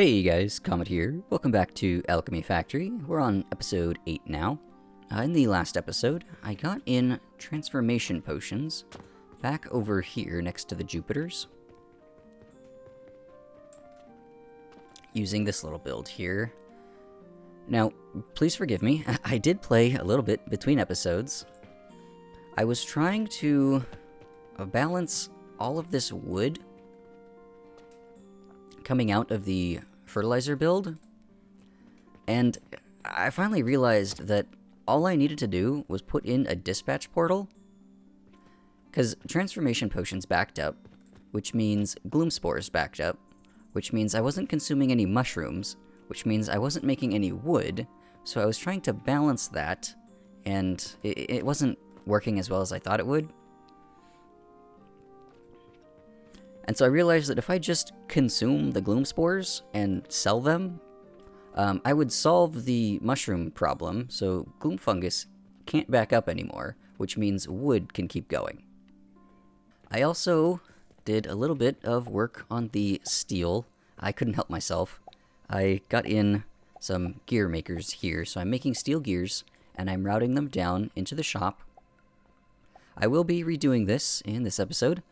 Hey guys, Comet here. Welcome back to Alchemy Factory. We're on episode 8 now. In the last episode, I got in transformation potions back over here next to the Jupiters. Using this little build here. Now, please forgive me, I did play a little bit between episodes. I was trying to balance all of this wood coming out of the fertilizer build, and I finally realized that all I needed to do was put in a dispatch portal, because transformation potions backed up, which means gloom spores backed up, which means I wasn't consuming any mushrooms, which means I wasn't making any wood, so I was trying to balance that, and it wasn't working as well as I thought it would. And so I realized that if I just consume the gloom spores and sell them, I would solve the mushroom problem, so gloom fungus can't back up anymore, which means wood can keep going. I also did a little bit of work on the steel. I couldn't help myself. I got in some gear makers here, so I'm making steel gears, and I'm routing them down into the shop. I will be redoing this in this episode.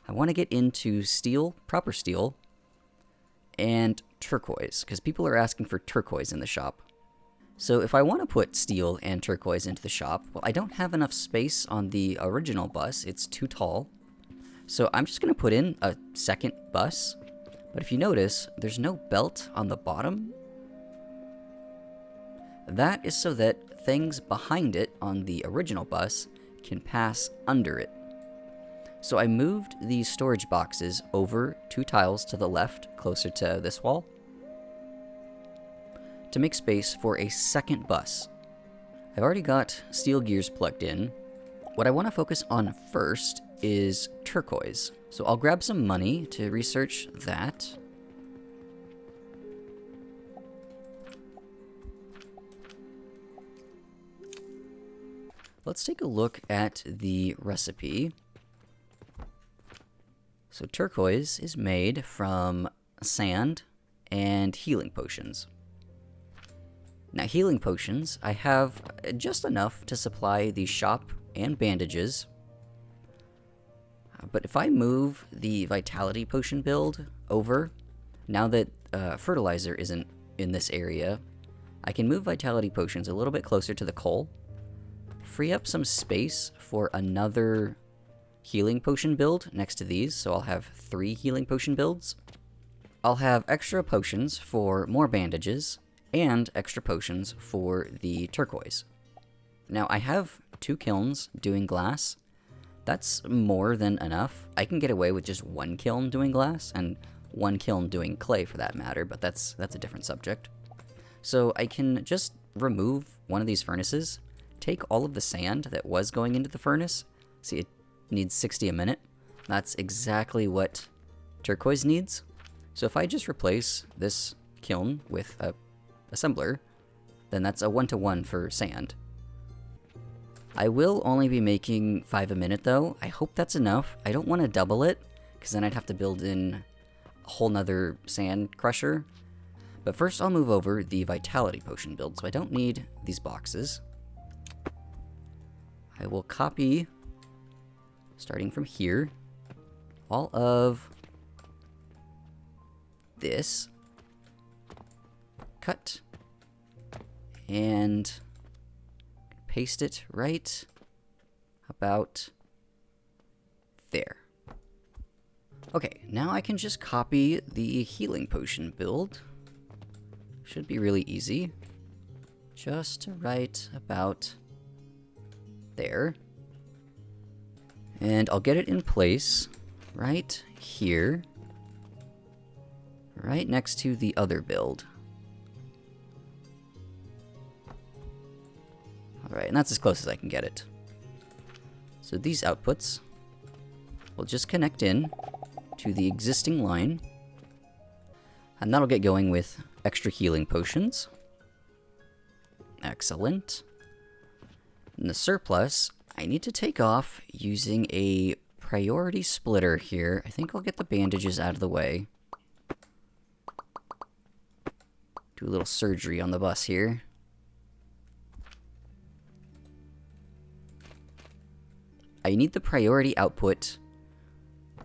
I want to get into steel, proper steel, and turquoise, because people are asking for turquoise in the shop. So if I want to put steel and turquoise into the shop, well, I don't have enough space on the original bus. It's too tall. So I'm just going to put in a second bus. But if you notice, there's no belt on the bottom. That is so that things behind it on the original bus can pass under it. So I moved these storage boxes over 2 tiles to the left, closer to this wall, to make space for a second bus. I've already got steel gears plugged in. What I want to focus on first is turquoise. So I'll grab some money to research that. Let's take a look at the recipe. So turquoise is made from sand and healing potions. Now healing potions, I have just enough to supply the shop and bandages. But if I move the vitality potion build over, now that fertilizer isn't in this area, I can move vitality potions a little bit closer to the coal, free up some space for another healing potion build next to these, so I'll have 3 healing potion builds. I'll have extra potions for more bandages, and extra potions for the turquoise. Now I have 2 kilns doing glass. That's more than enough. I can get away with just 1 kiln doing glass, and 1 kiln doing clay for that matter, but that's a different subject. So I can just remove one of these furnaces, take all of the sand that was going into the furnace. See, it needs 60 a minute. That's exactly what turquoise needs. So if I just replace this kiln with a assembler, then that's a 1-to-1 for sand. I will only be making 5 a minute though. I hope that's enough. I don't want to double it, because then I'd have to build in a whole nother sand crusher. But first I'll move over the vitality potion build, so I don't need these boxes. I will copy, starting from here, all of this, cut, and paste it right about there. Okay, now I can just copy the healing potion build. Should be really easy. Just right about there. And I'll get it in place right here, right next to the other build. Alright, and that's as close as I can get it. So these outputs will just connect in to the existing line, and that'll get going with extra healing potions. Excellent. And the surplus, I need to take off using a priority splitter here. I think I'll get the bandages out of the way. Do a little surgery on the bus here. I need the priority output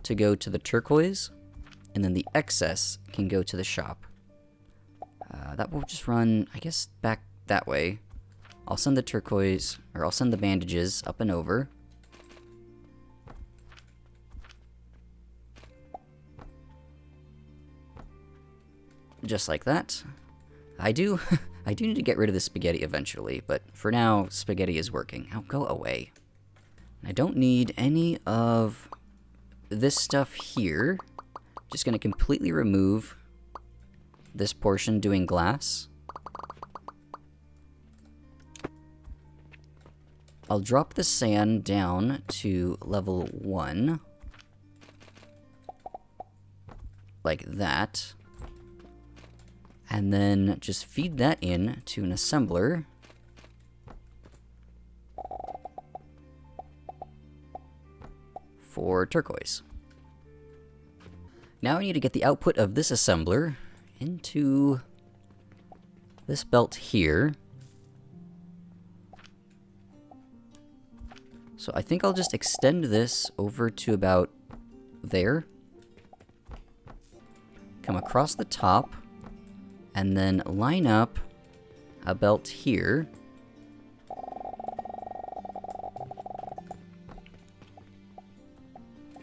to go to the Turquoise, and then the excess can go to the shop. That will just run, I guess, back that way. I'll send the Turquoise, or I'll send the bandages up and over. Just like that. I do need to get rid of the spaghetti eventually, but for now, spaghetti is working. Now go away. I don't need any of this stuff here. Just gonna completely remove this portion doing glass. I'll drop the sand down to level 1. Like that. And then just feed that in to an assembler. For Turquoise. Now I need to get the output of this assembler into this belt here. So I think I'll just extend this over to about there. Come across the top, and then line up a belt here.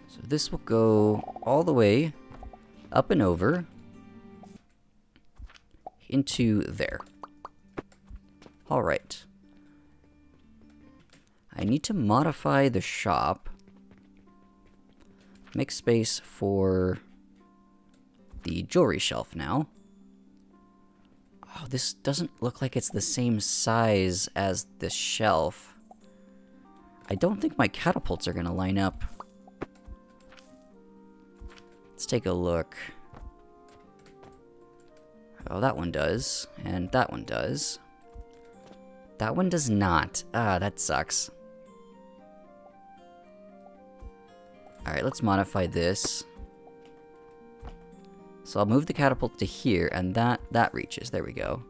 So this will go all the way up and over into there. All right. I need to modify the shop. Make space for the jewelry shelf now. Oh, this doesn't look like it's the same size as this shelf. I don't think my catapults are gonna line up. Let's take a look. Oh, that one does, and that one does. That one does not. Ah, that sucks. Alright, let's modify this. So I'll move the catapult to here, and that reaches. There we go.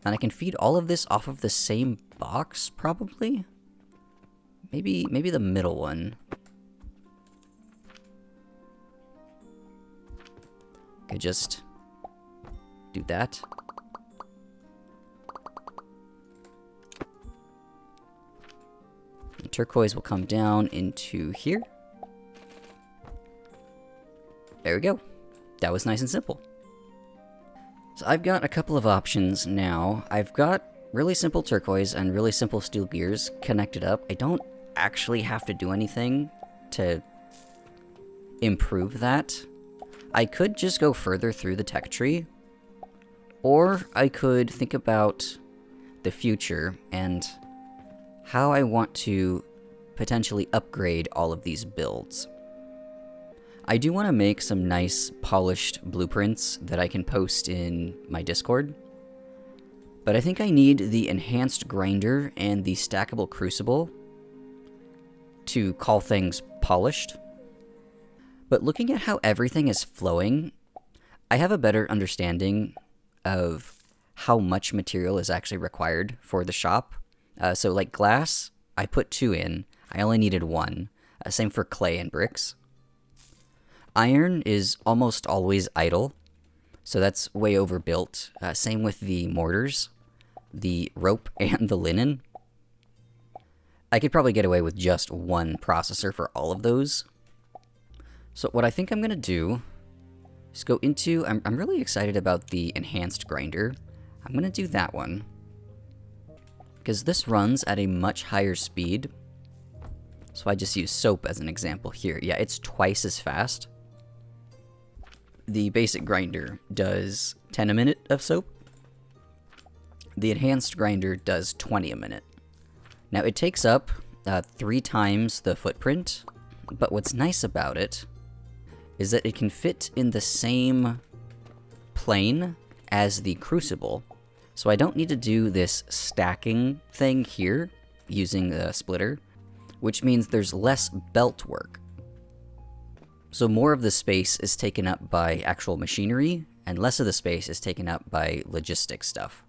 And I can feed all of this off of the same box, probably? Maybe the middle one. Could just do that. The turquoise will come down into here. There we go. That was nice and simple. So I've got a couple of options now. I've got really simple turquoise and really simple steel gears connected up. I don't actually have to do anything to improve that. I could just go further through the tech tree, or I could think about the future and how I want to potentially upgrade all of these builds. I do want to make some nice polished blueprints that I can post in my Discord, but I think I need the enhanced grinder and the stackable crucible to call things polished. But looking at how everything is flowing, I have a better understanding of how much material is actually required for the shop. So like glass, I put 2 in. I only needed 1. Same for clay and bricks. Iron is almost always idle, so that's way overbuilt. Same with the mortars, the rope, and the linen. I could probably get away with just 1 processor for all of those. So what I think I'm going to do is go into... I'm really excited about the enhanced grinder. I'm going to do that one, because this runs at a much higher speed. So I just use soap as an example here. Yeah, it's twice as fast. The basic grinder does 10 a minute of soap. The enhanced grinder does 20 a minute. Now it takes up 3 times the footprint, but what's nice about it is that it can fit in the same plane as the crucible. So I don't need to do this stacking thing here using the splitter, which means there's less belt work. So more of the space is taken up by actual machinery, and less of the space is taken up by logistic stuff.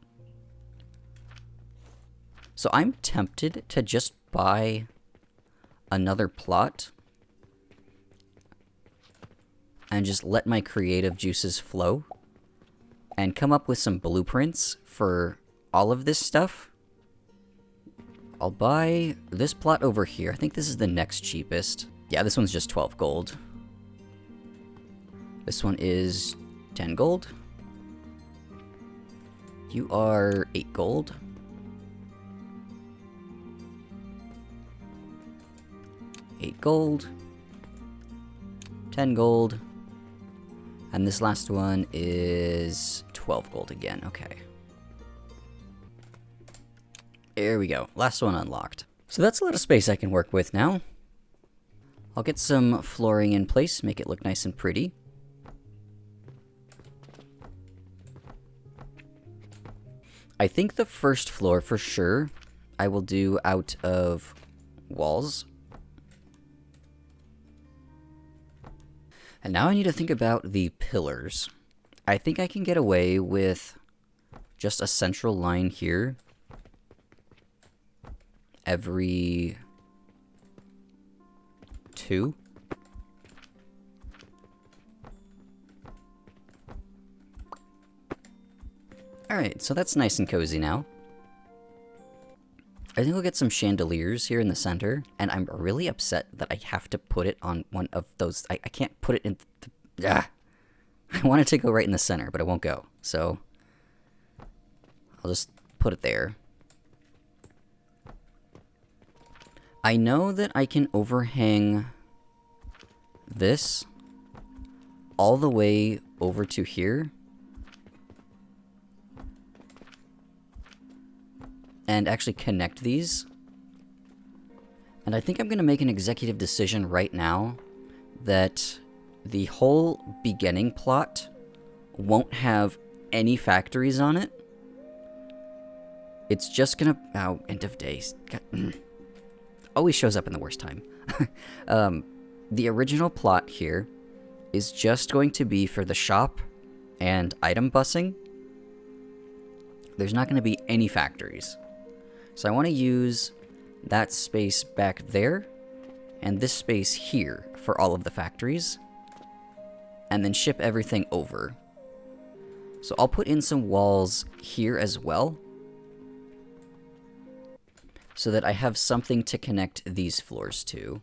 So I'm tempted to just buy another plot and just let my creative juices flow and come up with some blueprints for all of this stuff. I'll buy this plot over here. I think this is the next cheapest. Yeah, this one's just 12 gold. This one is 10 gold. You are 8 gold. 8 gold. 10 gold. And this last one is 12 gold again. Okay. There we go. Last one unlocked. So that's a lot of space I can work with now. I'll get some flooring in place, make it look nice and pretty. I think the first floor, for sure, I will do out of walls. And now I need to think about the pillars. I think I can get away with just a central line here every 2. Alright, so that's nice and cozy now. I think we'll get some chandeliers here in the center, and I'm really upset that I have to put it on one of those. I can't put it in I want it to go right in the center, but it won't go. So I'll just put it there. I know that I can overhang this all the way over to here. And actually connect these. And I think I'm going to make an executive decision right now that the whole beginning plot won't have any factories on it. It's just going to... Oh, end of days. Always shows up in the worst time. The original plot here is just going to be for the shop and item busing. There's not going to be any factories. So I want to use that space back there and this space here for all of the factories, and then ship everything over. So I'll put in some walls here as well, so that I have something to connect these floors to.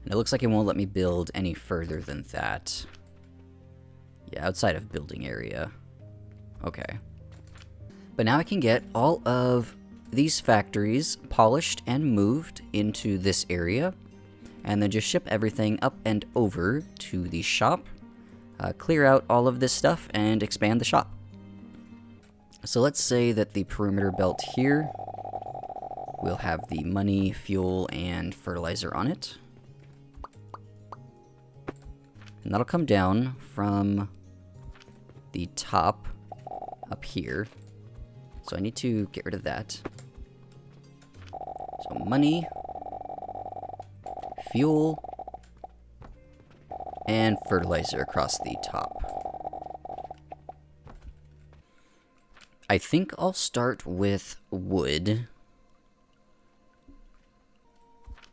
And it looks like it won't let me build any further than that. Yeah, outside of building area. Okay. But now I can get all of these factories polished and moved into this area, and then just ship everything up and over to the shop, clear out all of this stuff, and expand the shop. So let's say that the perimeter belt here will have the money, fuel, and fertilizer on it. And that'll come down from the top up here. So I need to get rid of that. So money, fuel, and fertilizer across the top. I think I'll start with wood.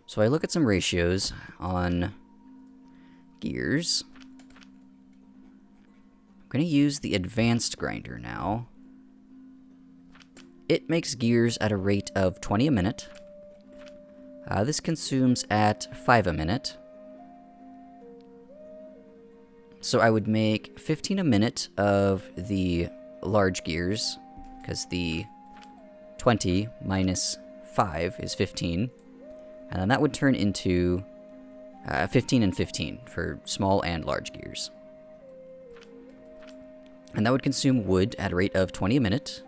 So I look at some ratios on gears. I'm going to use the advanced grinder now. It makes gears at a rate of 20 a minute. This consumes at 5 a minute. So I would make 15 a minute of the large gears, because the 20 minus 5 is 15. And then that would turn into 15 and 15 for small and large gears. And that would consume wood at a rate of 20 a minute.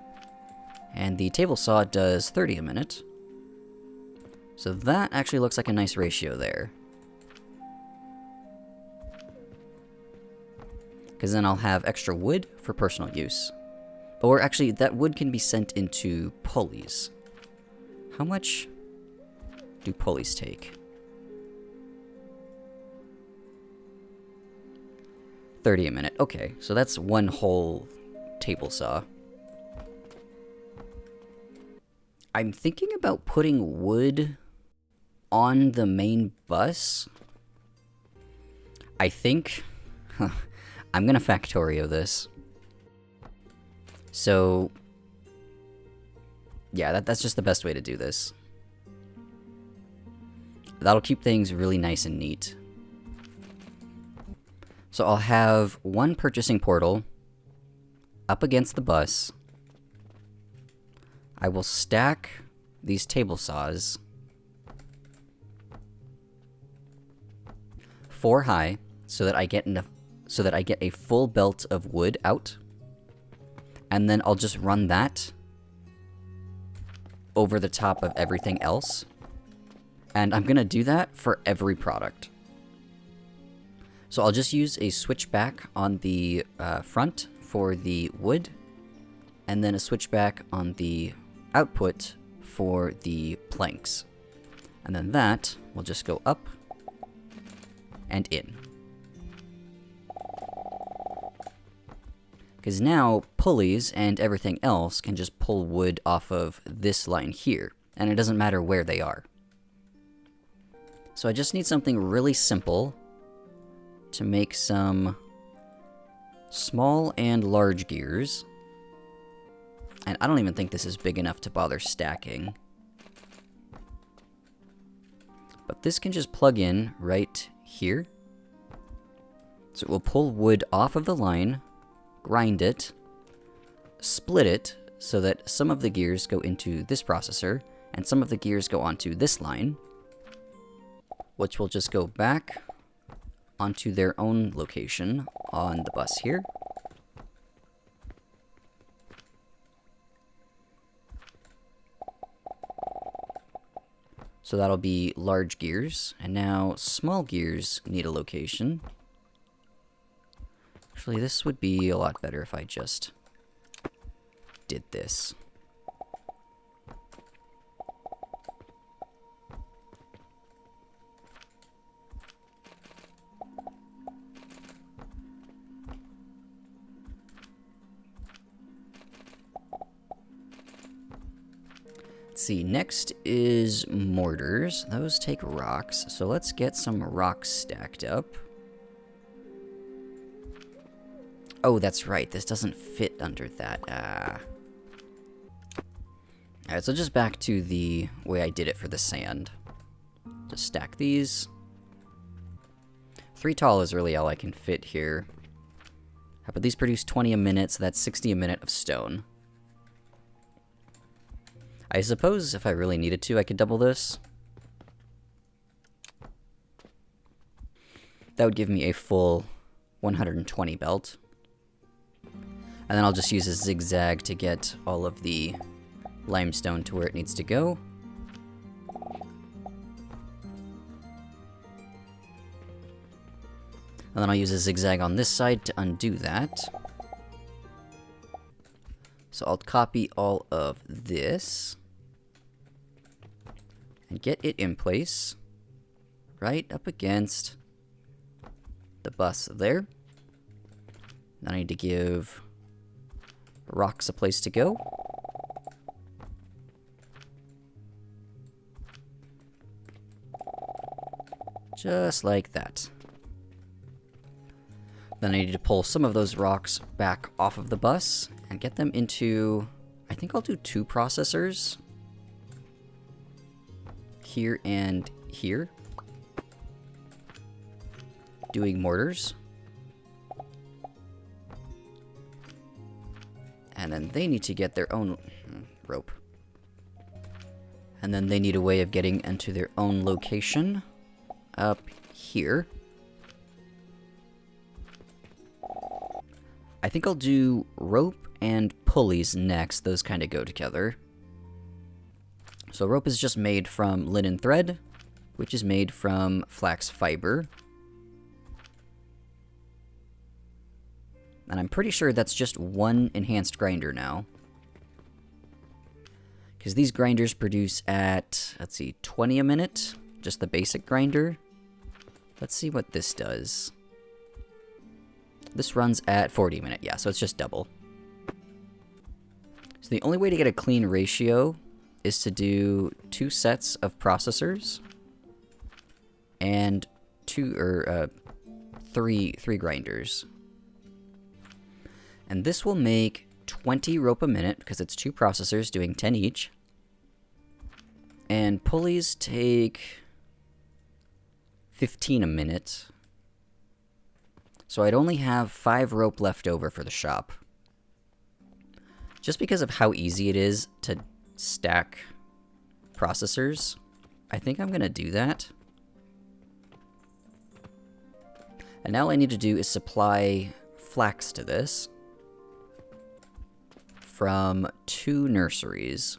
And the table saw does 30 a minute. So that actually looks like a nice ratio there. Because then I'll have extra wood for personal use. Or actually, that wood can be sent into pulleys. How much do pulleys take? 30 a minute. Okay, so that's one whole table saw. I'm thinking about putting wood on the main bus. I think I'm gonna Factorio this. So yeah, that's just the best way to do this. That'll keep things really nice and neat. So I'll have one purchasing portal up against the bus. I will stack these table saws 4 high so that I get a full belt of wood out. And then I'll just run that over the top of everything else. And I'm gonna do that for every product. So I'll just use a switchback on the front for the wood, and then a switchback on the output for the planks. And then that will just go up and in. Because now pulleys and everything else can just pull wood off of this line here, and it doesn't matter where they are. So I just need something really simple to make some small and large gears. And I don't even think this is big enough to bother stacking. But this can just plug in right here. So it will pull wood off of the line, grind it, split it so that some of the gears go into this processor, and some of the gears go onto this line, which will just go back onto their own location on the bus here. So that'll be large gears, and now small gears need a location. Actually, this would be a lot better if I just did this. Let's see, next is mortars. Those take rocks, so let's get some rocks stacked up. Oh, that's right, this doesn't fit under that. Alright, so just back to the way I did it for the sand. Just stack these. 3 tall is really all I can fit here. But these produce 20 a minute, so that's 60 a minute of stone. I suppose if I really needed to, I could double this. That would give me a full 120 belt. And then I'll just use a zigzag to get all of the limestone to where it needs to go. And then I'll use a zigzag on this side to undo that. So I'll copy all of this and get it in place right up against the bus there. Then I need to give rocks a place to go. Just like that. Then I need to pull some of those rocks back off of the bus and get them into, I think I'll do 2 processors. Here and here. Doing mortars. And then they need to get their own rope. And then they need a way of getting into their own location up here. I think I'll do rope and pulleys next. Those kind of go together. So rope is just made from linen thread, which is made from flax fiber. And I'm pretty sure that's just 1 enhanced grinder now. Because these grinders produce at, let's see, 20 a minute. Just the basic grinder. Let's see what this does. This runs at 40 minute, yeah, so it's just double. So the only way to get a clean ratio is to do 2 sets of processors and 3 grinders. And this will make 20 rope a minute because it's 2 processors doing 10 each. And pulleys take 15 a minute. So I'd only have 5 rope left over for the shop. Just because of how easy it is to stack processors, I think I'm going to do that. And now all I need to do is supply flax to this from 2 nurseries.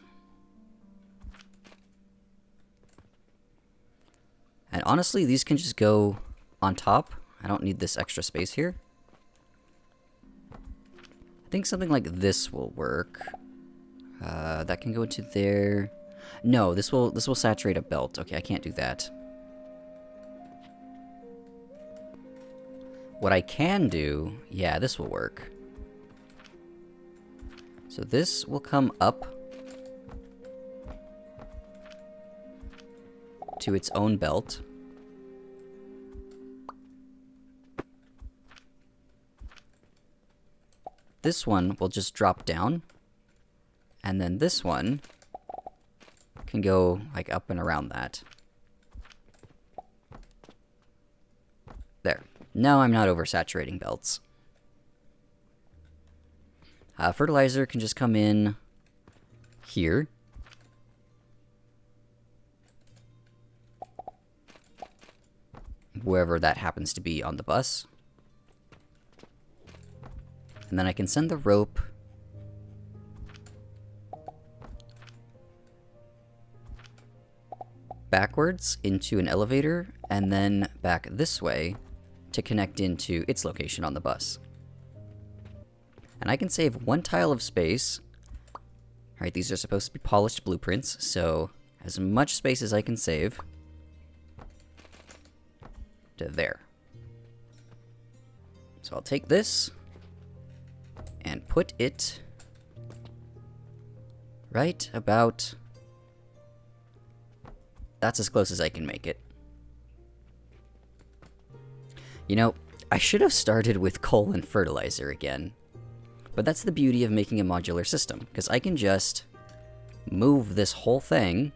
And honestly, these can just go on top. I don't need this extra space here. I think something like this will work. That can go into there. No, this will saturate a belt. Okay, I can't do that. What I can do, yeah, this will work. So this will come up to its own belt. This one will just drop down. And then this one can go like up and around that. There. Now I'm not oversaturating belts. Fertilizer can just come in here. Wherever that happens to be on the bus. And then I can send the rope backwards into an elevator, and then back this way to connect into its location on the bus. And I can save 1 tile of space. Alright, these are supposed to be polished blueprints, so as much space as I can save to there. So I'll take this and put it right about... That's as close as I can make it. You know, I should have started with coal and fertilizer again. But that's the beauty of making a modular system, because I can just move this whole thing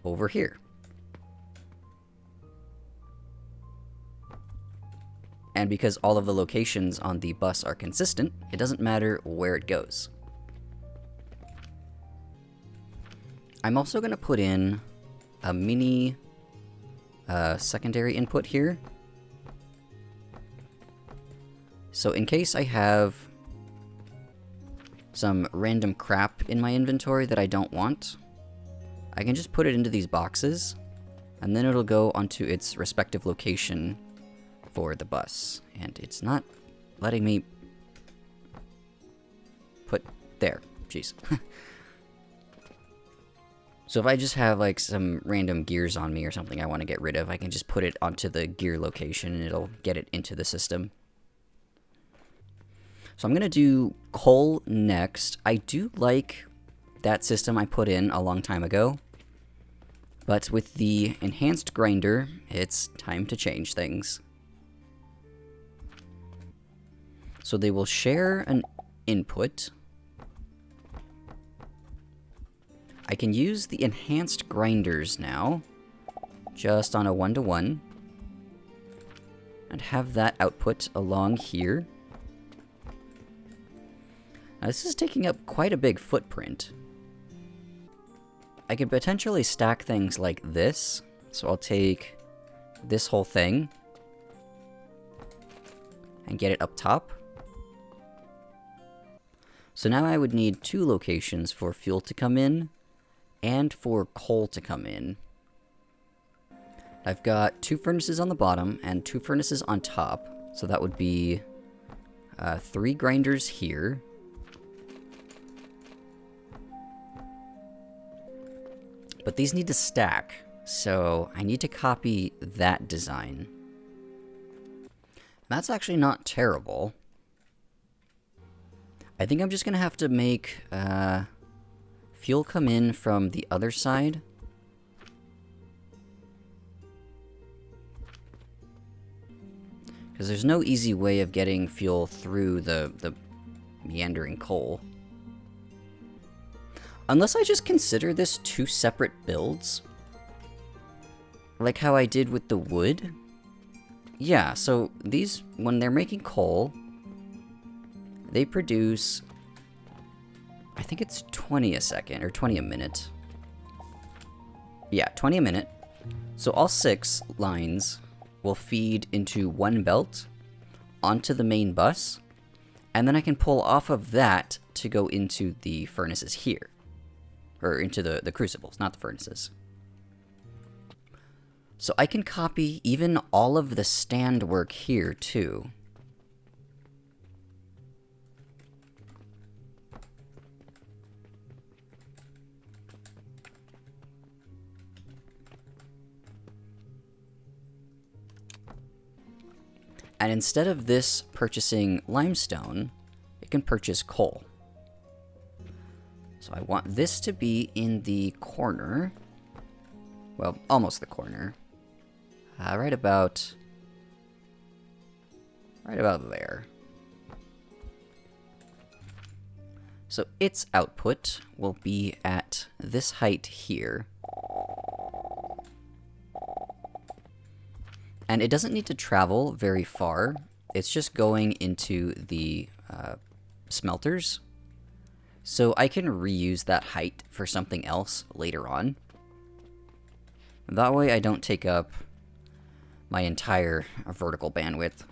over here. And because all of the locations on the bus are consistent, it doesn't matter where it goes. I'm also going to put in a mini secondary input here. So in case I have some random crap in my inventory that I don't want, I can just put it into these boxes, and then it'll go onto its respective location for the bus. And it's not letting me put there. Jeez. So if I just have like some random gears on me or something I want to get rid of, I can just put it onto the gear location and it'll get it into the system. So I'm going to do coal next. I do like that system I put in a long time ago. But with the enhanced grinder, it's time to change things. So they will share an input. I can use the enhanced grinders now, just on a 1-to-1, and have that output along here. Now this is taking up quite a big footprint. I could potentially stack things like this, so I'll take this whole thing and get it up top. So now I would need 2 locations for fuel to come in and for coal to come in. I've got 2 furnaces on the bottom and 2 furnaces on top, so that would be 3 grinders here. But these need to stack, so I need to copy that design. That's actually not terrible. I think I'm just gonna have to make fuel come in from the other side. Because there's no easy way of getting fuel through the meandering coal. Unless I just consider this two separate builds. Like how I did with the wood. Yeah, so these, when they're making coal, they produce, I think it's 20 a second, or 20 a minute. Yeah, 20 a minute. So all 6 lines will feed into one belt, onto the main bus, and then I can pull off of that to go into the furnaces here. Or into the crucibles, not the furnaces. So I can copy even all of the stand work here, too. And instead of this purchasing limestone, it can purchase coal. So I want this to be in the corner. Well, almost the corner. Right about there. So its output will be at this height here. And it doesn't need to travel very far. It's just going into the smelters. So I can reuse that height for something else later on. That way I don't take up my entire vertical bandwidth.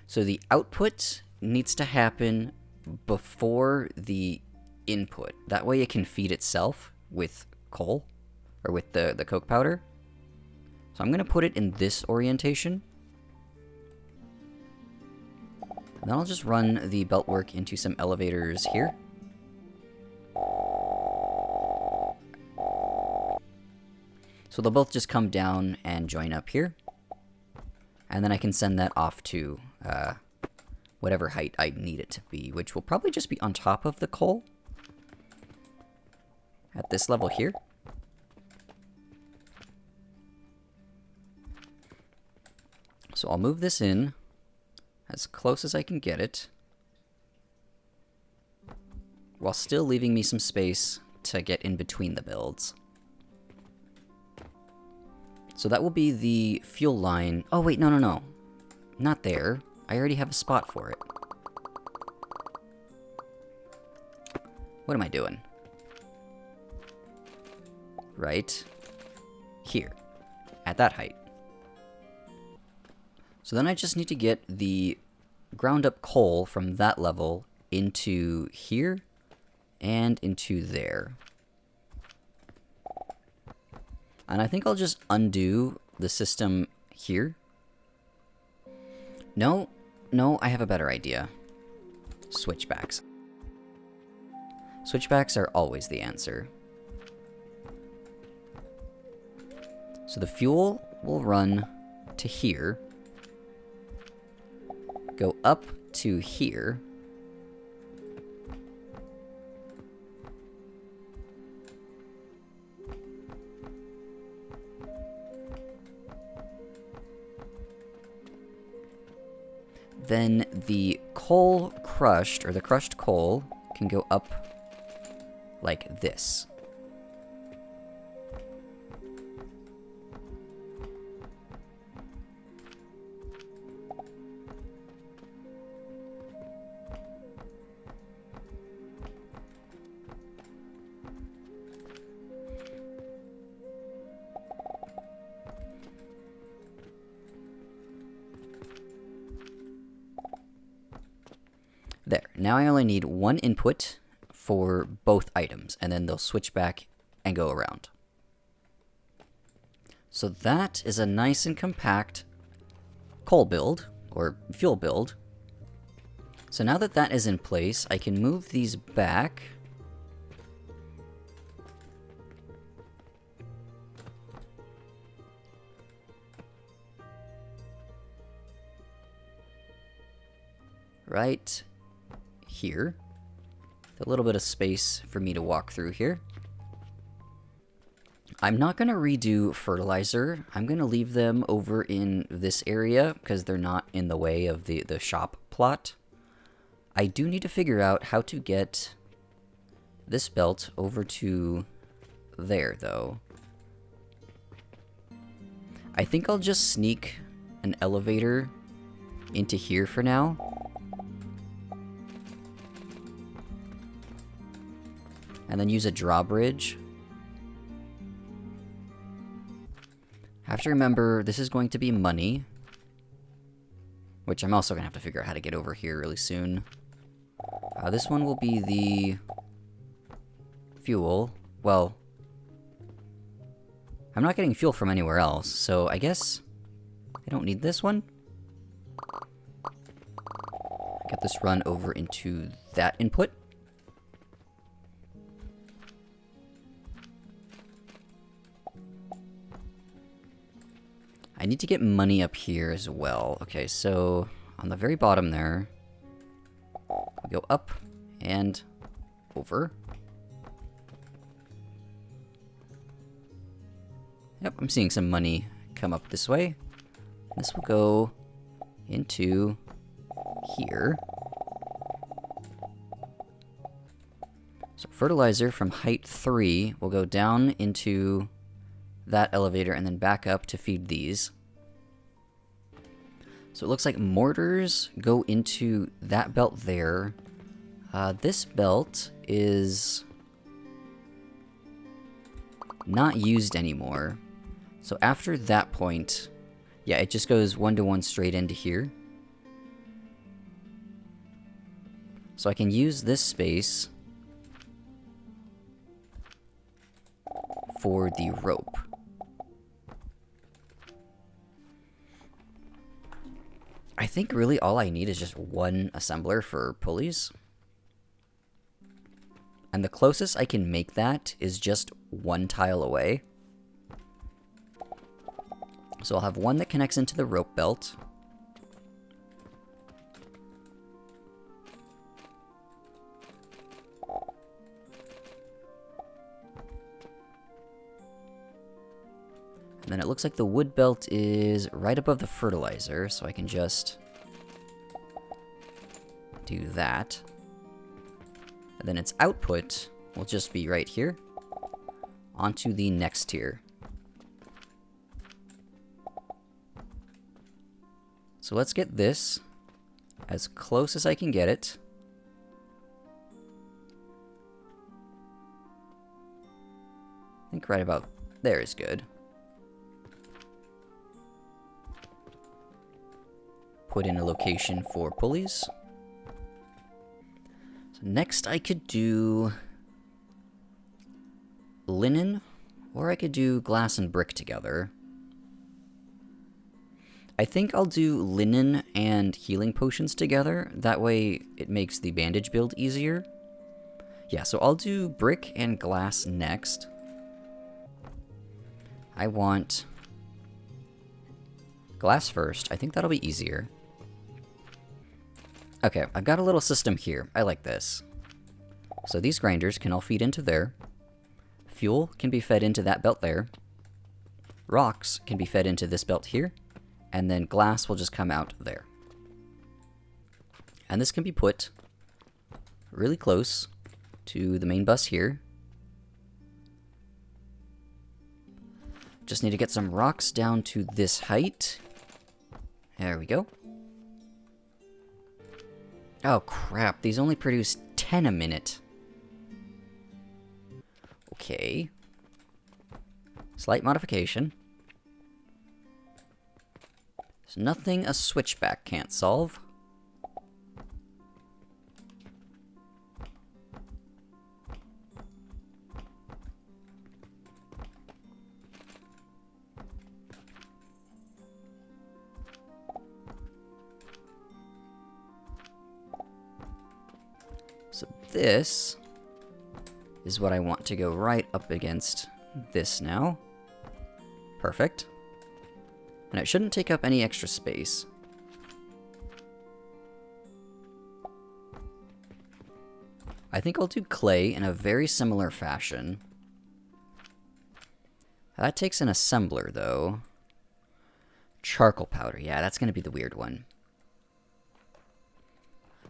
So the output needs to happen before the input. That way it can feed itself with coal, or with the coke powder. So I'm going to put it in this orientation. And then I'll just run the belt work into some elevators here. So they'll both just come down and join up here. And then I can send that off to whatever height I need it to be, which will probably just be on top of the coal. At this level here. So I'll move this in as close as I can get it, while still leaving me some space to get in between the builds. So that will be the fuel line. Oh wait, no. Not there. I already have a spot for it. What am I doing? Right here, at that height. So then I just need to get the ground up coal from that level into here and into there. And I think I'll just undo the system here. No, I have a better idea. Switchbacks. Switchbacks are always the answer. So the fuel will run to here, go up to here, then the coal crushed, or the crushed coal, can go up like this. There. Now I only need one input for both items, and then they'll switch back and go around. So that is a nice and compact coal build, or fuel build. So now that that is in place, I can move these back. right here. A little bit of space for me to walk through here. I'm not going to redo fertilizer. I'm going to leave them over in this area because they're not in the way of the shop plot. I do need to figure out how to get this belt over to there, though. I think I'll just sneak an elevator into here for now. And then use a drawbridge. I have to remember, this is going to be money. Which I'm also going to have to figure out how to get over here really soon. This one will be the fuel. Well, I'm not getting fuel from anywhere else, so I guess I don't need this one. Get this run over into that input. I need to get money up here as well. Okay, so on the very bottom there, we go up and over. Yep, I'm seeing some money come up this way. This will go into here. So fertilizer from height 3 will go down into that elevator and then back up to feed these. So it looks like mortars go into that belt there. This belt is not used anymore. So after that point, yeah, it just goes 1-to-1 straight into here. So I can use this space for the rope. I think really all I need is just one assembler for pulleys. And the closest I can make that is just one tile away. So I'll have one that connects into the rope belt. And then it looks like the wood belt is right above the fertilizer, so I can just do that. And then its output will just be right here onto the next tier. So let's get this as close as I can get it. I think right about there is good. Put in a location for pulleys. So next I could do linen, or I could do glass and brick together. I think I'll do linen and healing potions together. That way it makes the bandage build easier. Yeah, so I'll do brick and glass next. I want glass first. I think that'll be easier. Okay, I've got a little system here. I like this. So these grinders can all feed into there. Fuel can be fed into that belt there. Rocks can be fed into this belt here. And then glass will just come out there. And this can be put really close to the main bus here. Just need to get some rocks down to this height. There we go. Oh crap, these only produce 10 a minute. Okay. Slight modification. There's nothing a switchback can't solve. So this is what I want to go right up against this now. Perfect. And it shouldn't take up any extra space. I think I'll do clay in a very similar fashion. That takes an assembler, though. Charcoal powder. Yeah, that's going to be the weird one.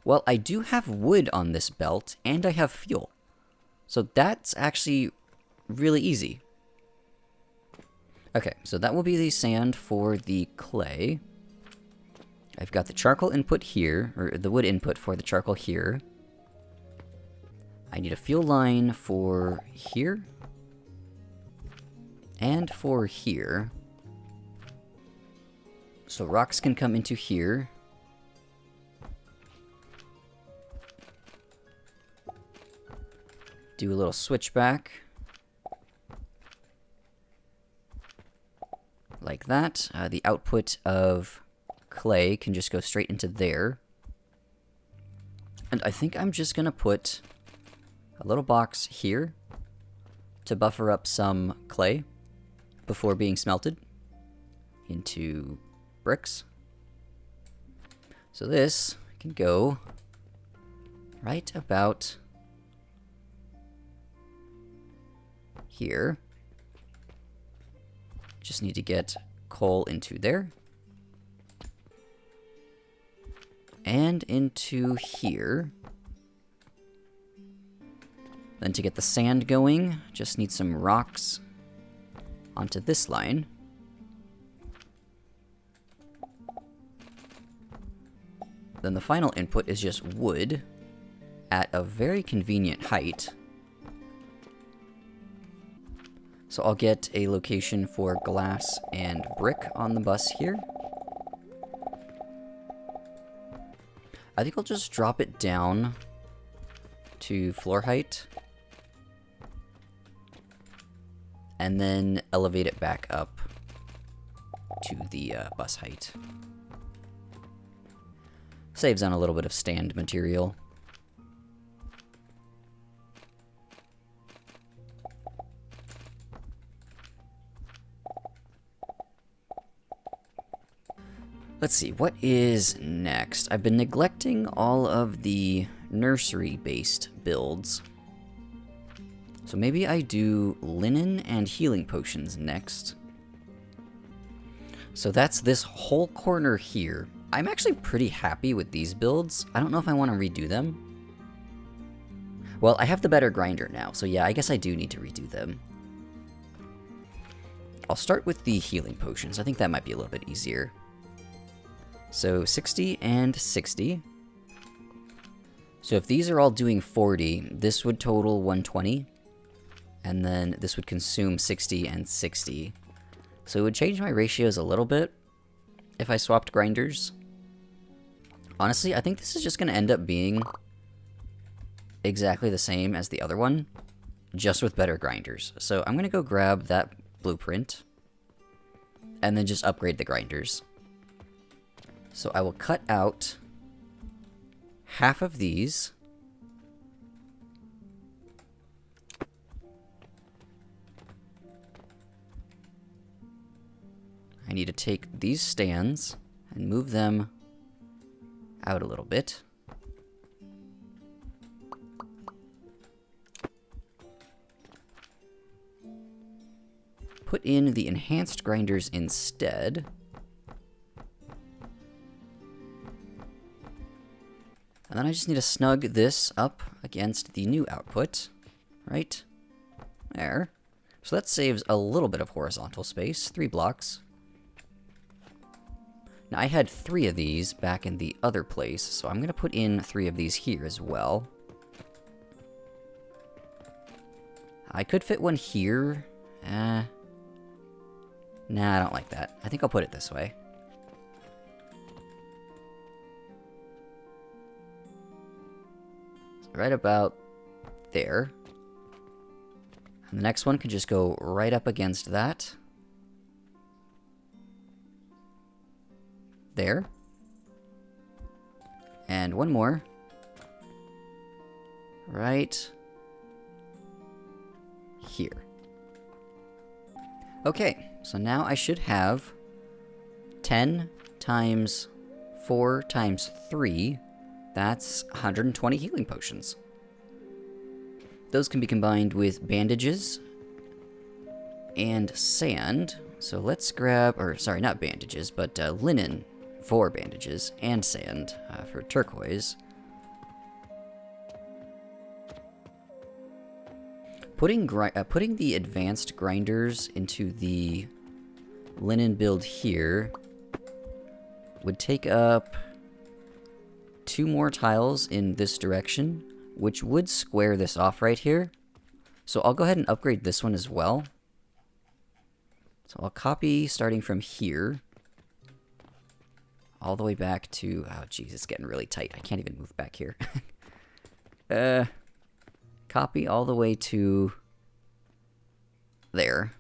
Well, I do have wood on this belt, and I have fuel. So that's actually really easy. Okay, so that will be the sand for the clay. I've got the charcoal input here, or the wood input for the charcoal here. I need a fuel line for here. And for here. So rocks can come into here. Do a little switchback. Like that. The output of clay can just go straight into there. And I think I'm just going to put a little box here to buffer up some clay before being smelted into bricks. So this can go right about here. Just need to get coal into there. And into here. Then to get the sand going, just need some rocks onto this line. Then the final input is just wood at a very convenient height. So I'll get a location for glass and brick on the bus here. I think I'll just drop it down to floor height. And then elevate it back up to the bus height. Saves on a little bit of stand material. Let's see, what is next? I've been neglecting all of the nursery-based builds. So maybe I do linen and healing potions next. So that's this whole corner here. I'm actually pretty happy with these builds. I don't know if I want to redo them. Well, I have the better grinder now, so yeah, I guess I do need to redo them. I'll start with the healing potions. I think that might be a little bit easier. So 60 and 60. So if these are all doing 40, this would total 120. And then this would consume 60 and 60. So it would change my ratios a little bit if I swapped grinders. Honestly, I think this is just going to end up being exactly the same as the other one, just with better grinders. So I'm going to go grab that blueprint and then just upgrade the grinders. So I will cut out half of these. I need to take these stands and move them out a little bit. Put in the enhanced grinders instead. And then I just need to snug this up against the new output, right there. So that saves a little bit of horizontal space, 3 blocks. Now I had 3 of these back in the other place, so I'm going to put in 3 of these here as well. I could fit one here. Nah, I don't like that. I think I'll put it this way. Right about there. And the next one can just go right up against that. There. And one more. Right here. Okay, so now I should have 10 times 4 times 3. That's 120 healing potions. those can be combined with bandages and sand. So let's grab, or sorry, not bandages, but linen for bandages and sand for turquoise. Putting the advanced grinders into the linen build here would take up 2 more tiles in this direction, which would square this off right here. So I'll go ahead and upgrade this one as well. So I'll copy starting from here all the way back to, oh geez, it's getting really tight. I can't even move back here. Copy all the way to there.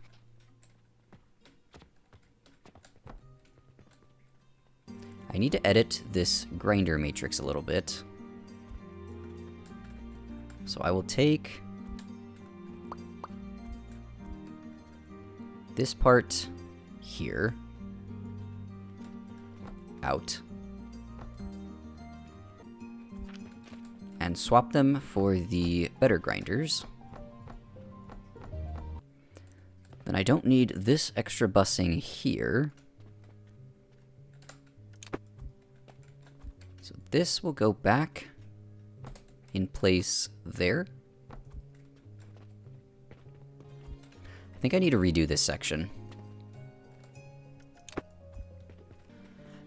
I need to edit this grinder matrix a little bit. So I will take this part here out and swap them for the better grinders. Then I don't need this extra bussing here. So this will go back in place there. I think I need to redo this section.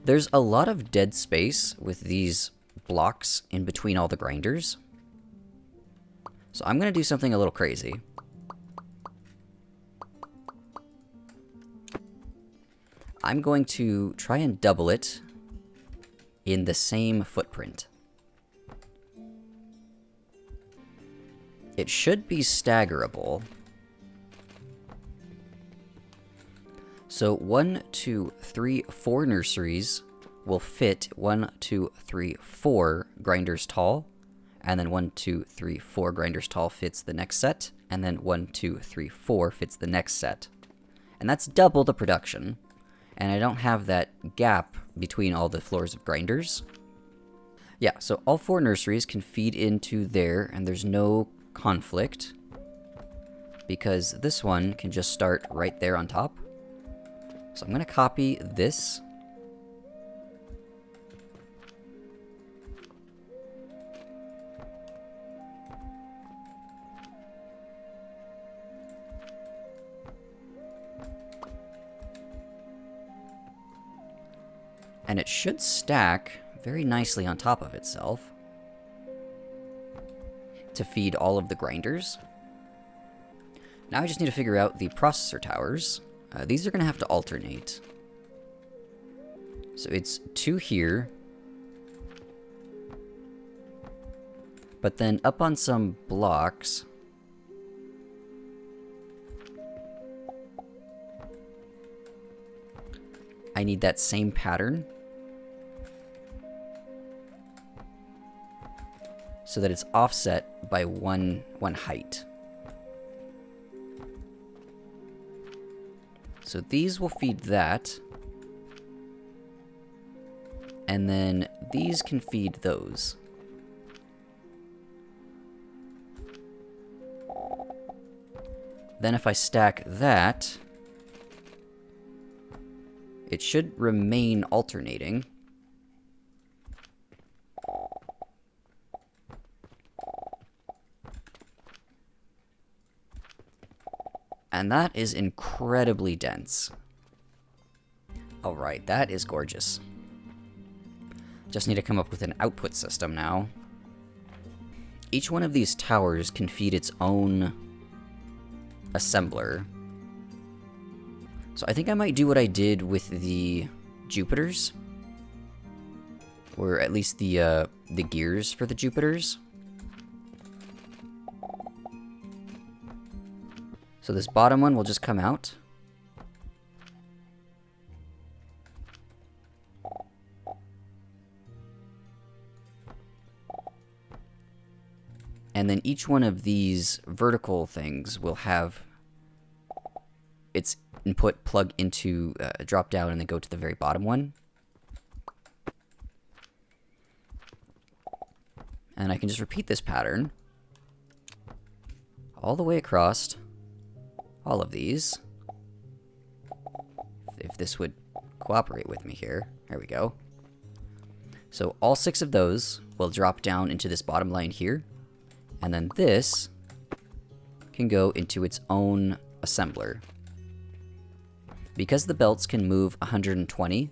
There's a lot of dead space with these blocks in between all the grinders. So I'm going to do something a little crazy. I'm going to try and double it in the same footprint. It should be staggerable. So 1, 2, 3, 4 nurseries will fit 1, 2, 3, 4 grinders tall, and then 1, 2, 3, 4 grinders tall fits the next set, and then 1, 2, 3, 4 fits the next set. And that's double the production. And I don't have that gap between all the floors of grinders. Yeah, so all 4 nurseries can feed into there, and there's no conflict, because this one can just start right there on top. So I'm going to copy this. And it should stack very nicely on top of itself to feed all of the grinders. Now I just need to figure out the processor towers. These are going to have to alternate. So it's 2 here. But then up on some blocks, I need that same pattern so that it's offset by one height. So these will feed that, and then these can feed those. Then if I stack that, it should remain alternating. And that is incredibly dense. Alright, that is gorgeous. Just need to come up with an output system now. Each one of these towers can feed its own assembler. So I think I might do what I did with the Jupiters. Or at least the gears for the Jupiters. So this bottom one will just come out. And then each one of these vertical things will have its input plug into drop down and then go to the very bottom one. And I can just repeat this pattern. all the way across all of these. If this would cooperate with me here. There we go. So all 6 of those will drop down into this bottom line here. And then this can go into its own assembler. Because the belts can move 120,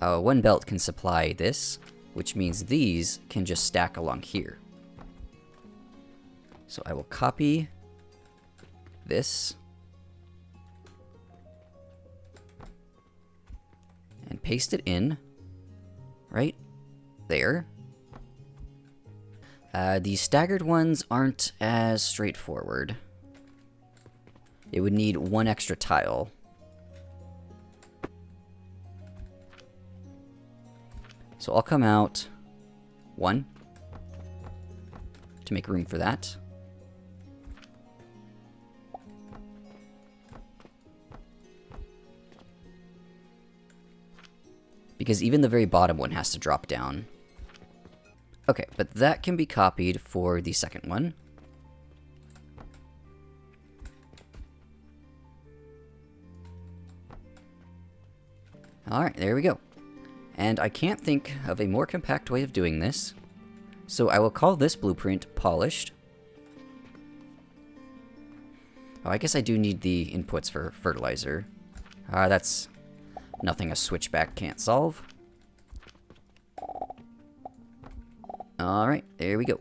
one belt can supply this, which means these can just stack along here. So I will copy this and paste it in right there. The staggered ones aren't as straightforward. It would need 1 extra tile. So I'll come out 1 to make room for that. Because even the very bottom one has to drop down. Okay, but that can be copied for the second one. Alright, there we go. And I can't think of a more compact way of doing this, so I will call this blueprint polished. Oh, I guess I do need the inputs for fertilizer. That's nothing a switchback can't solve. Alright, there we go.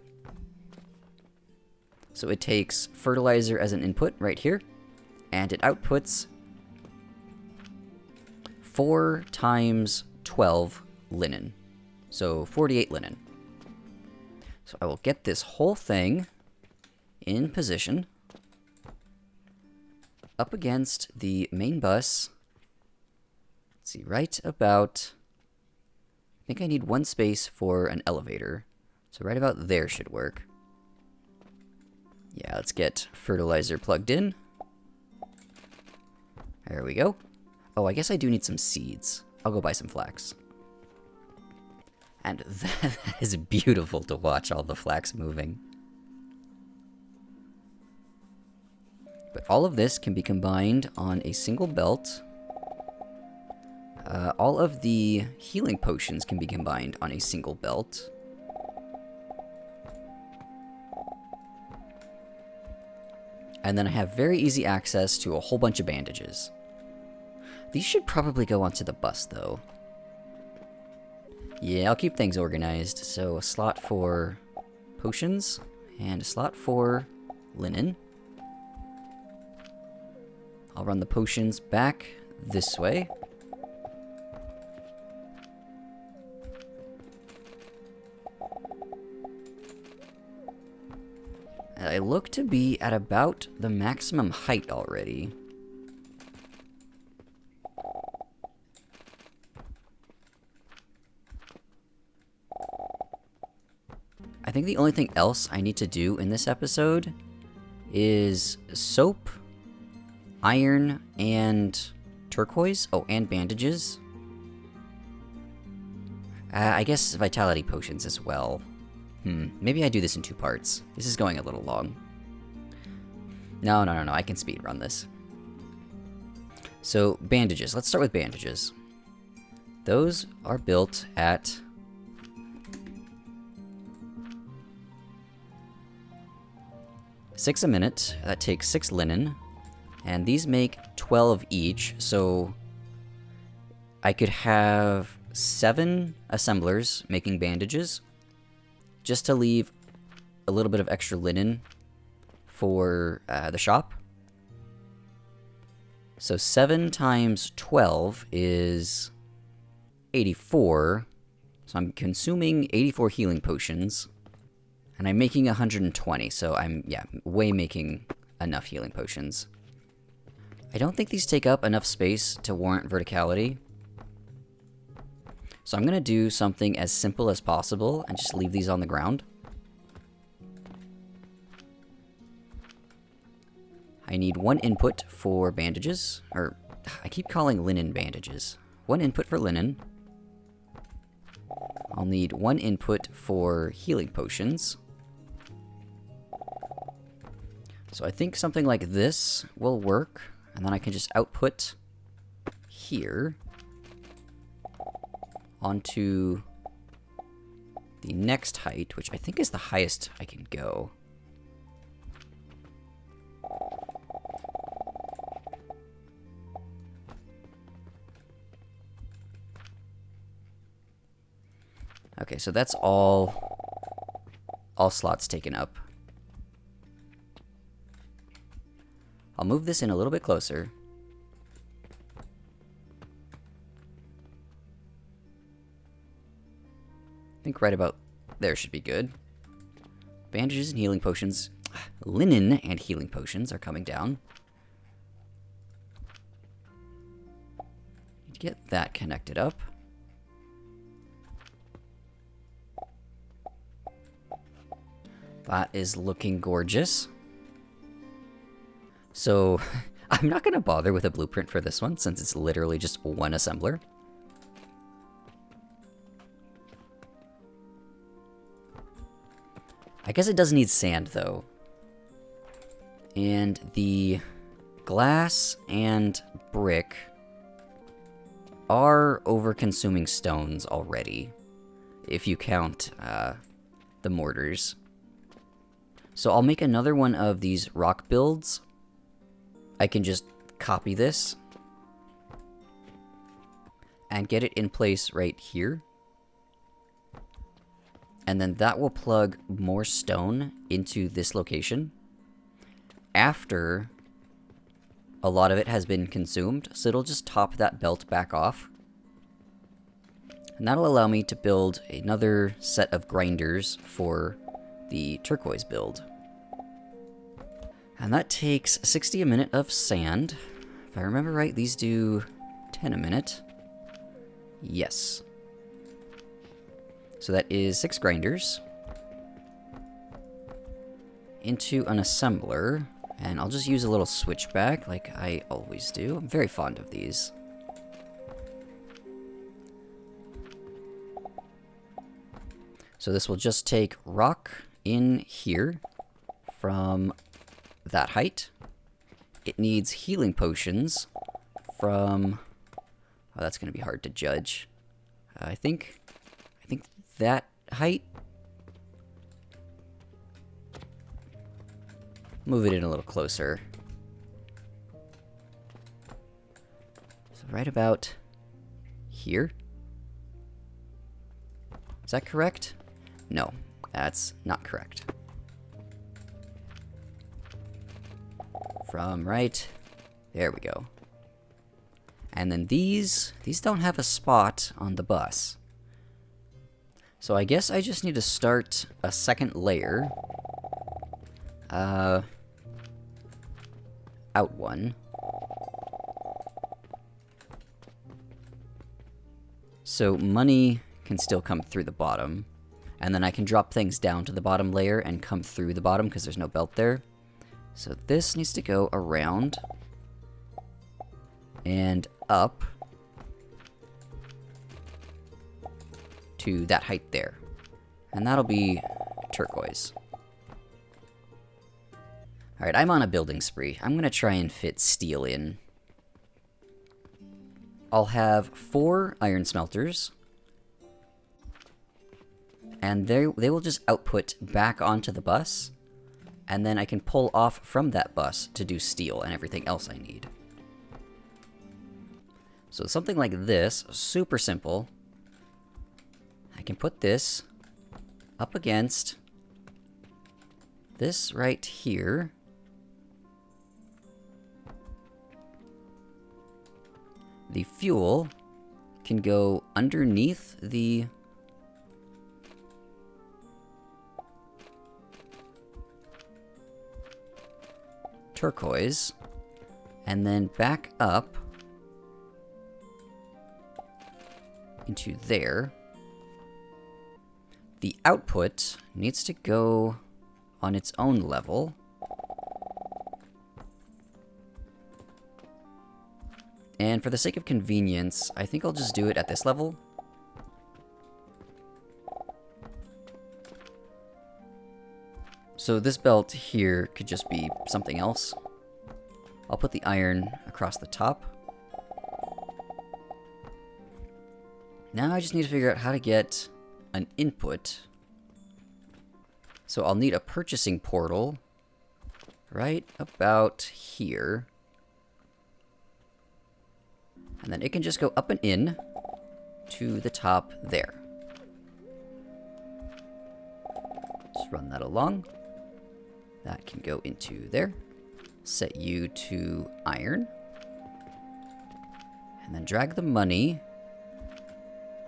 So it takes fertilizer as an input right here, and it outputs 4 times 12 linen. So 48 linen. So I will get this whole thing in position up against the main bus. Let's see, right about... I think I need 1 space for an elevator. So right about there should work. Yeah, let's get fertilizer plugged in. There we go. Oh, I guess I do need some seeds. I'll go buy some flax. And that is beautiful to watch, all the flax moving. But all of this can be combined on a single belt. All of the healing potions can be combined on a single belt. And then I have very easy access to a whole bunch of bandages. These should probably go onto the bus, though. Yeah, I'll keep things organized. So a slot for potions, and a slot for linen. I'll run the potions back this way. I look to be at about the maximum height already. I think the only thing else I need to do in this episode is soap, iron, and turquoise. Oh, and bandages. I guess vitality potions as well. Maybe I do this in 2 parts. This is going a little long. No, I can speed run this. So, bandages. Let's start with bandages. Those are built at... $6 a minute. That takes 6 linen. And these make 12 each, so... I could have 7 assemblers making bandages, just to leave a little bit of extra linen for the shop. So 7 times 12 is 84. So I'm consuming 84 healing potions. And I'm making 120, so I'm, way making enough healing potions. I don't think these take up enough space to warrant verticality. So I'm going to do something as simple as possible and just leave these on the ground. I need 1 input for bandages, or I keep calling linen bandages. 1 input for linen. I'll need 1 input for healing potions. So I think something like this will work, and then I can just output here onto the next height, which I think is the highest I can go. Okay, so that's all slots taken up. I'll move this in a little bit closer. I think right about there should be good. Bandages and healing potions. Linen and healing potions are coming down. Need to get that connected up. That is looking gorgeous. So, I'm not going to bother with a blueprint for this one, since it's literally just one assembler. I guess it does need sand, though. And the glass and brick are over-consuming stones already, if you count the mortars. So I'll make another one of these rock builds. I can just copy this and get it in place right here. And then that will plug more stone into this location after a lot of it has been consumed. So it'll just top that belt back off. And that'll allow me to build another set of grinders for the turquoise build. And that takes 60 a minute of sand. If I remember right, these do 10 a minute. Yes. So that is 6 grinders into an assembler. And I'll just use a little switchback like I always do. I'm very fond of these. So this will just take rock in here from that height. It needs healing potions from... Oh, that's going to be hard to judge. I think that height. Move it in a little closer. So right about here. Is that correct? No, that's not correct. From right, there we go. And then these don't have a spot on the bus. So I guess I just need to start a second layer. Out one. So money can still come through the bottom. And then I can drop things down to the bottom layer and come through the bottom because there's no belt there. So this needs to go around and up to that height there. And that'll be turquoise. Alright, I'm on a building spree. I'm going to try and fit steel in. I'll have 4 iron smelters. And they will just output back onto the bus. And then I can pull off from that bus to do steel and everything else I need. So something like this, super simple. I can put this up against this right here. The fuel can go underneath the turquoise, and then back up into there. The output needs to go on its own level. And for the sake of convenience, I think I'll just do it at this level. So this belt here could just be something else. I'll put the iron across the top. Now I just need to figure out how to get an input. So I'll need a purchasing portal right about here. And then it can just go up and in to the top there. Just run that along. That can go into there. Set you to iron. And then drag the money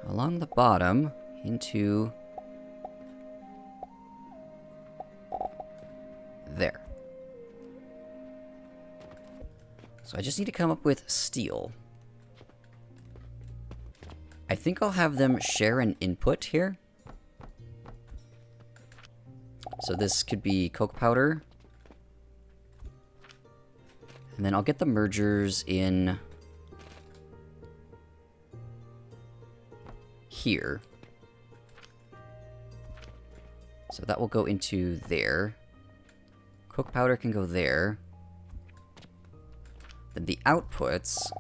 along the bottom into there. So I just need to come up with steel. I think I'll have them share an input here. So this could be coke powder. And then I'll get the mergers in here. So that will go into there. Coke powder can go there. Then the outputs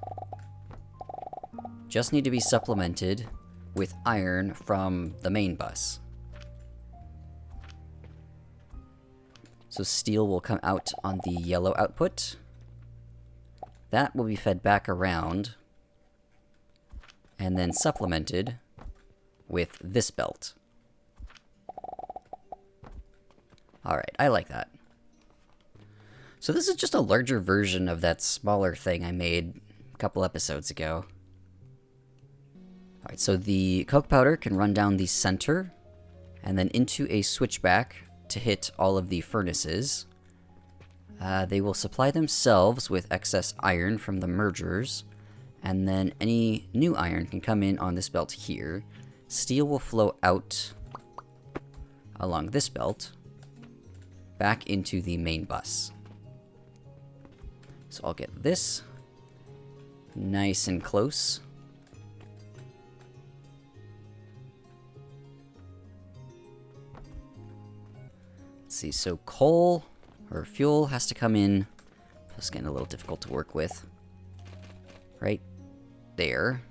just need to be supplemented with iron from the main bus. So steel will come out on the yellow output. That will be fed back around and then supplemented with this belt. Alright, I like that. So this is just a larger version of that smaller thing I made a couple episodes ago. Alright, so the coke powder can run down the center and then into a switchback to hit all of the furnaces. They will supply themselves with excess iron from the mergers, and then any new iron can come in on this belt here. Steel will flow out along this belt back into the main bus. So I'll get this nice and close. Let's see, so coal or fuel has to come in. It's getting a little difficult to work with. Right there.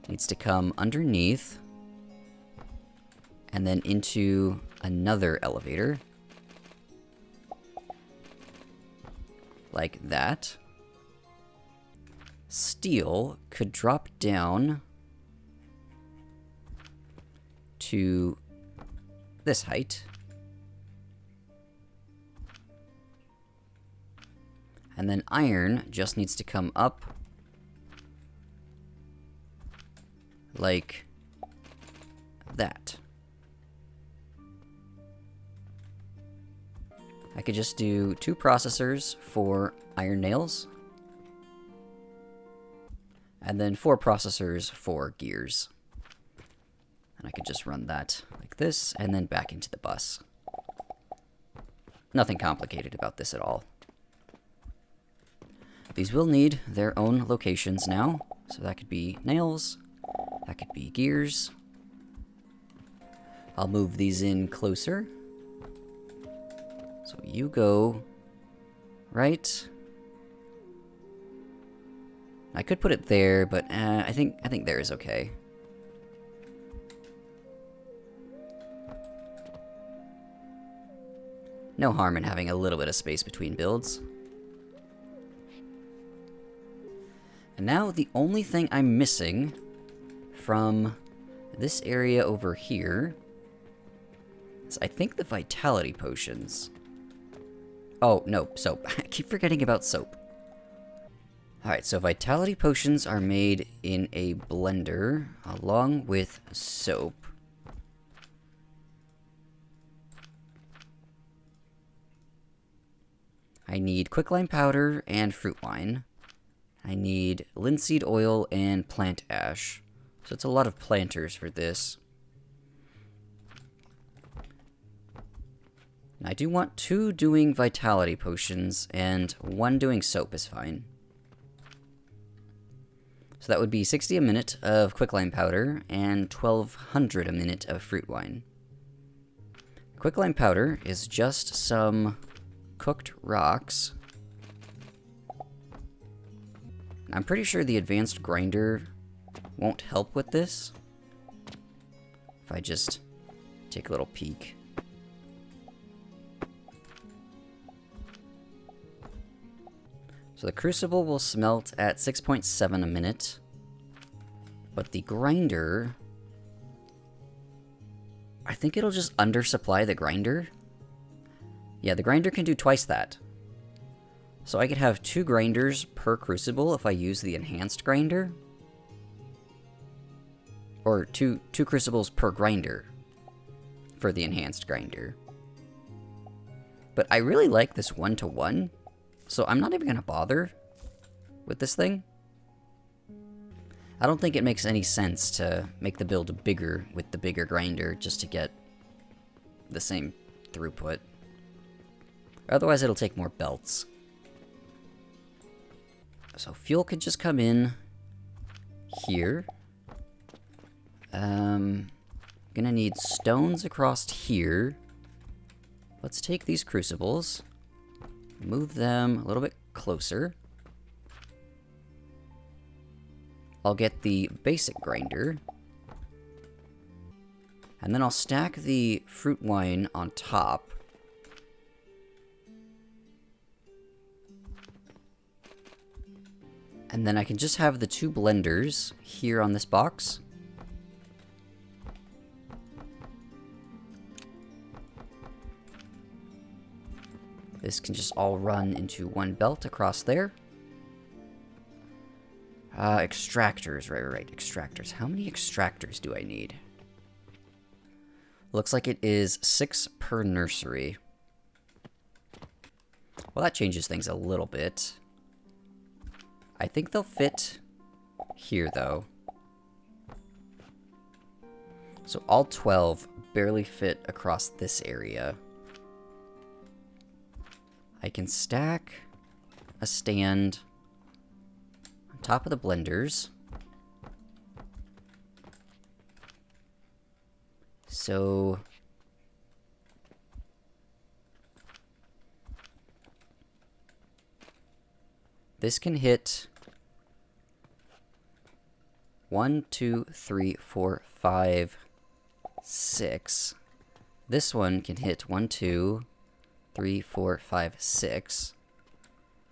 Needs to come underneath and then into another elevator. Like that. Steel could drop down to this height. And then iron just needs to come up like that. I could just do 2 processors for iron nails, and then 4 processors for gears. And I could just run that like this, and then back into the bus. Nothing complicated about this at all. These will need their own locations now, so that could be nails, that could be gears. I'll move these in closer. So you go right. I could put it there, but I think there is okay. No harm in having a little bit of space between builds. And now the only thing I'm missing from this area over here is, I think, the vitality potions. Oh, no, soap. I keep forgetting about soap. Alright, so vitality potions are made in a blender along with soap. I need quicklime powder and fruit wine. I need linseed oil and plant ash. So it's a lot of planters for this. I do want 2 doing vitality potions, and 1 doing soap is fine. So that would be 60 a minute of quicklime powder and 1200 a minute of fruit wine. Quicklime powder is just some cooked rocks. I'm pretty sure the advanced grinder won't help with this. If I just take a little peek. So the crucible will smelt at 6.7 a minute, but the grinder, I think it'll just undersupply the grinder. Yeah, the grinder can do twice that. So I could have 2 grinders per crucible if I use the enhanced grinder. Or two crucibles per grinder for the enhanced grinder. But I really like this 1-to-1, so I'm not even going to bother with this thing. I don't think it makes any sense to make the build bigger with the bigger grinder just to get the same throughput. Otherwise it'll take more belts. So fuel could just come in here. Gonna need stones across here. Let's take these crucibles, move them a little bit closer. I'll get the basic grinder, and then I'll stack the fruit wine on top. And then I can just have the 2 blenders here on this box. This can just all run into one belt across there. Extractors, right, extractors. How many extractors do I need? Looks like it is 6 per nursery. Well, that changes things a little bit. I think they'll fit here, though. So all 12 barely fit across this area. I can stack a stand on top of the blenders. So this can hit 1, 2, 3, 4, 5, 6. This one can hit 1, 2, 3, 4, 5, 6.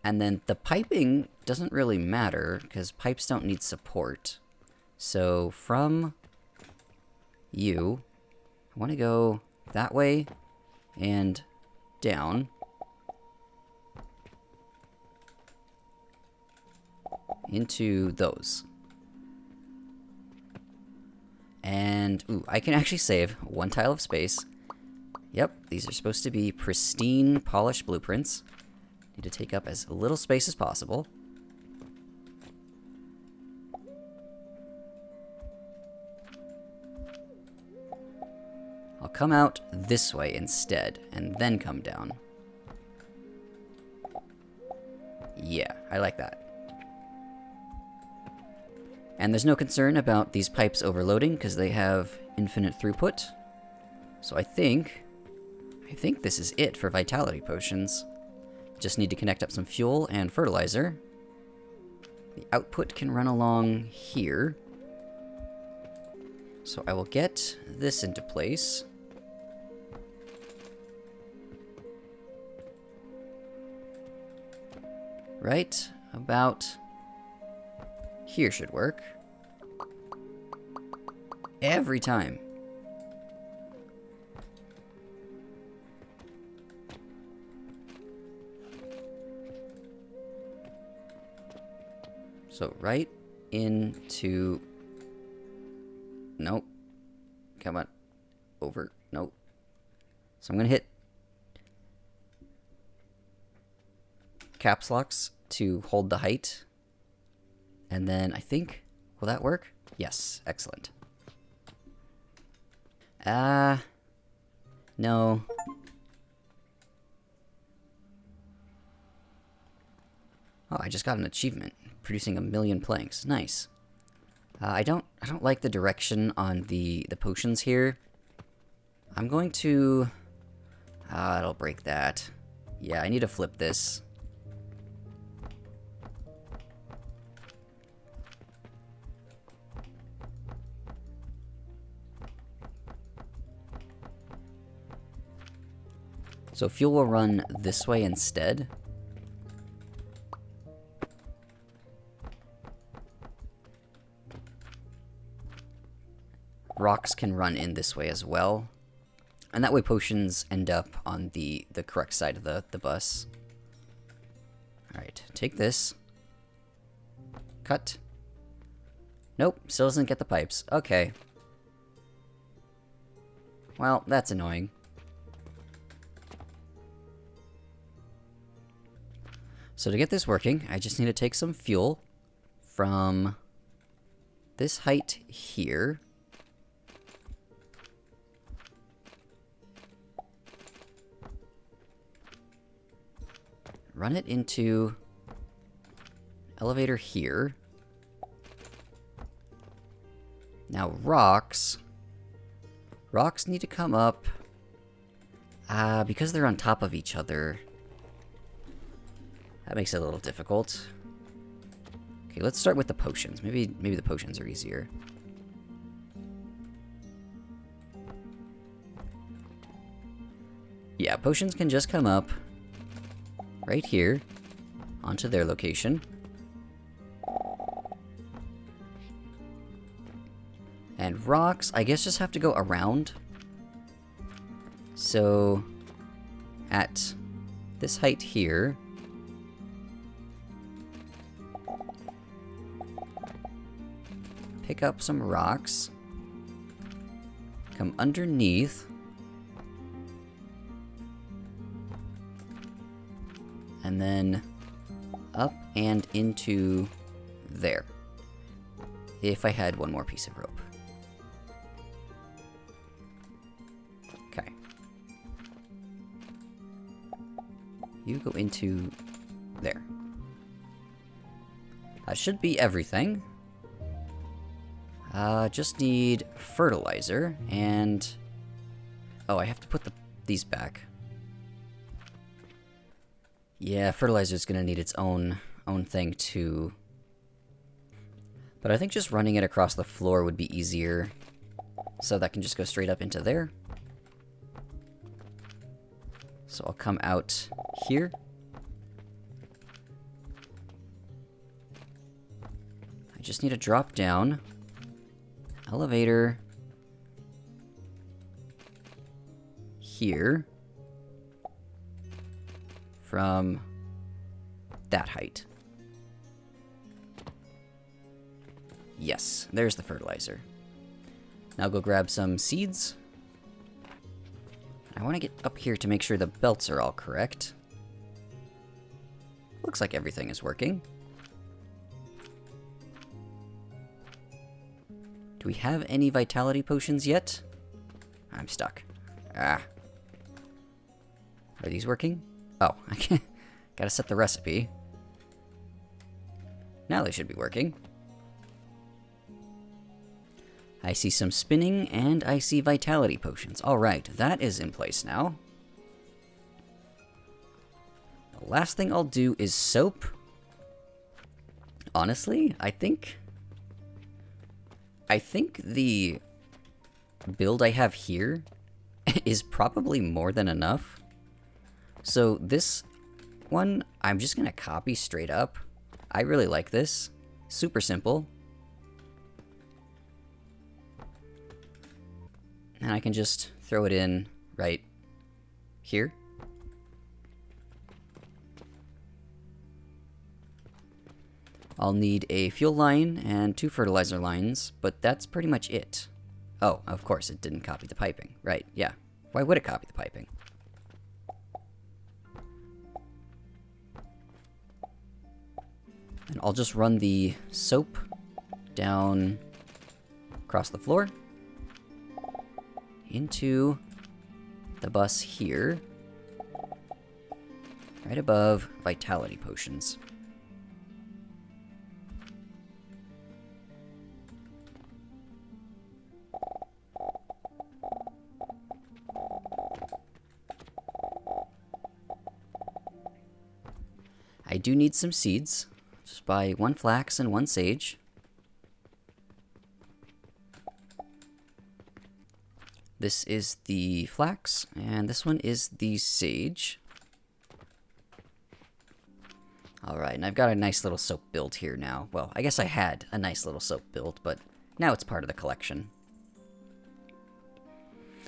And then the piping doesn't really matter because pipes don't need support. So from you, I want to go that way and down. Into those. And, ooh, I can actually save 1 tile of space. Yep, these are supposed to be pristine, polished blueprints. Need to take up as little space as possible. I'll come out this way instead, and then come down. Yeah, I like that. And there's no concern about these pipes overloading, because they have infinite throughput. So I think this is it for vitality potions. Just need to connect up some fuel and fertilizer. The output can run along here. So I will get this into place. Right about here should work. Every time. So right into... Nope. Come on. Over. Nope. So I'm going to hit caps locks to hold the height. And then I think... Will that work? Yes. Excellent. No. Oh, I just got an achievement. Producing 1,000,000 planks. Nice. I don't like the direction on the potions here. I'm going to... it'll break that. Yeah, I need to flip this. So fuel will run this way instead. Rocks can run in this way as well. And that way potions end up on the correct side of the bus. Alright, take this. Cut. Nope, still doesn't get the pipes. Okay. Well, that's annoying. So to get this working, I just need to take some fuel from this height here. Run it into elevator here. Now rocks need to come up because they're on top of each other. That makes it a little difficult. Okay, let's start with the potions. Maybe the potions are easier. Yeah, potions can just come up right here onto their location. And rocks, I guess, just have to go around. So at this height here, pick up some rocks, come underneath, and then up and into there. If I had one more piece of rope. Okay. You go into there. That should be everything. Just need fertilizer, and... Oh, I have to put these back. Yeah, fertilizer's gonna need its own thing, too. But I think just running it across the floor would be easier. So that can just go straight up into there. So I'll come out here. I just need to drop down. Elevator here from that height. Yes, there's the fertilizer. Now go grab some seeds. I want to get up here to make sure the belts are all correct. Looks like everything is working. Do we have any vitality potions yet? I'm stuck. Ah. Are these working? Oh, I can't. Gotta set the recipe. Now they should be working. I see some spinning, and I see vitality potions. Alright, that is in place now. The last thing I'll do is soap. Honestly, I think the build I have here is probably more than enough. So this one, I'm just gonna copy straight up. I really like this. Super simple. And I can just throw it in right here. I'll need a fuel line and 2 fertilizer lines, but that's pretty much it. Oh, of course, it didn't copy the piping. Right, yeah. Why would it copy the piping? And I'll just run the soap down across the floor into the bus here, right above vitality potions. I do need some seeds. Just buy 1 flax and 1 sage. This is the flax, and this one is the sage. Alright, and I've got a nice little soap build here now. Well, I guess I had a nice little soap build, but now it's part of the collection.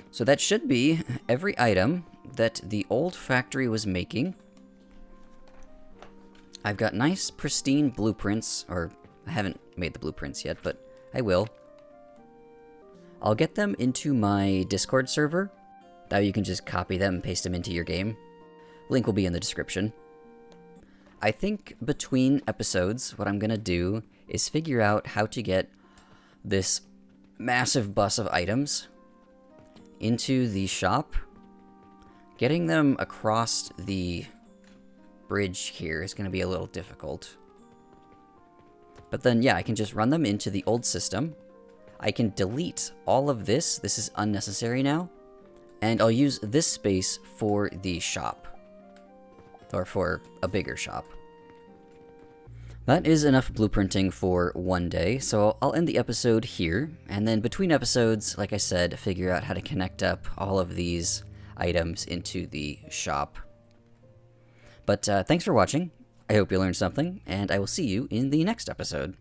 So that should be every item that the old factory was making. I've got nice, pristine blueprints, or I haven't made the blueprints yet, but I will. I'll get them into my Discord server. Now you can just copy them and paste them into your game. Link will be in the description. I think between episodes, what I'm gonna do is figure out how to get this massive bus of items into the shop. Getting them across the bridge here is gonna be a little difficult. But then, yeah, I can just run them into the old system. I can delete all of this. This is unnecessary now. And I'll use this space for the shop. Or for a bigger shop. That is enough blueprinting for one day, so I'll end the episode here, and then between episodes, like I said, figure out how to connect up all of these items into the shop. But thanks for watching, I hope you learned something, and I will see you in the next episode.